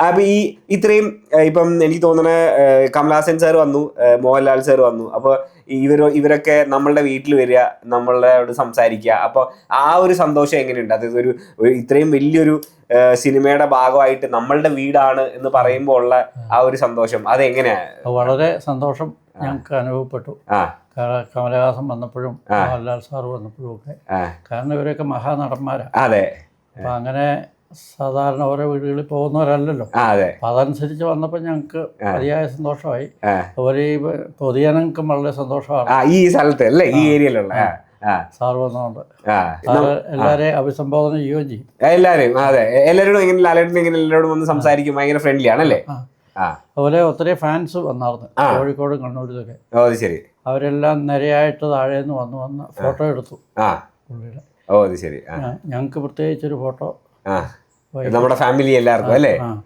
അപ്പൊ ഈ ഇത്രയും ഇപ്പം എനിക്ക് തോന്നുന്ന കമലഹാസൻ സാർ വന്നു, മോഹൻലാൽ സാർ വന്നു. അപ്പൊ ഇവരൊക്കെ നമ്മളുടെ വീട്ടിൽ വരിക, നമ്മളോട് സംസാരിക്കുക. അപ്പൊ ആ ഒരു സന്തോഷം എങ്ങനെയുണ്ട്? അതായത് ഇത്രയും വലിയൊരു സിനിമയുടെ ഭാഗമായിട്ട് നമ്മളുടെ വീടാണ് എന്ന് പറയുമ്പോൾ ഉള്ള ആ ഒരു സന്തോഷം അതെങ്ങനെയാ? വളരെ സന്തോഷം ഞങ്ങൾക്ക് അനുഭവപ്പെട്ടു. കമലഹാസൻ വന്നപ്പോഴും മോഹൻലാൽ സാർ വന്നപ്പോഴും ഒക്കെ. കാരണം ഇവരൊക്കെ മഹാനടന്മാരാണ്. അതെ. അപ്പം അങ്ങനെ സാധാരണ ഓരോ വീടുകളിൽ പോകുന്നവരല്ലല്ലോ. അപ്പം അതനുസരിച്ച് വന്നപ്പോൾ ഞങ്ങൾക്ക് അതിയായ സന്തോഷമായി. അതുപോലെ ഈ പൊതുജനങ്ങൾക്കും വളരെ സന്തോഷമാണ് ഈ സ്ഥലത്ത് അല്ലേ, ഈ ഏരിയയിലുള്ള സാർ വന്നതുകൊണ്ട്. എല്ലാവരെയും അഭിസംബോധന ചെയ്യുകയും ചെയ്യും. എല്ലാവരും. അതെ, എല്ലാവരോടും ഇങ്ങനെ ലാലേട്ടൻ ഇങ്ങനെ എല്ലാവരോടും വന്ന് സംസാരിക്കും, ഭയങ്കര ഫ്രണ്ട്ലി ആണല്ലേ. അതുപോലെ ഒത്തിരി ഫാൻസ് വന്നായിരുന്നു കോഴിക്കോടും കണ്ണൂരിലൊക്കെ. ശരി. അവരെല്ലാം നിരയായിട്ട് താഴേന്ന് വന്ന് ഫോട്ടോ എടുത്തു പുള്ളിയുടെ. ശരി. ഞങ്ങൾക്ക് പ്രത്യേകിച്ചൊരു ഫോട്ടോ നമ്മുടെ ഫാമിലി എല്ലാവർക്കും അല്ലേ.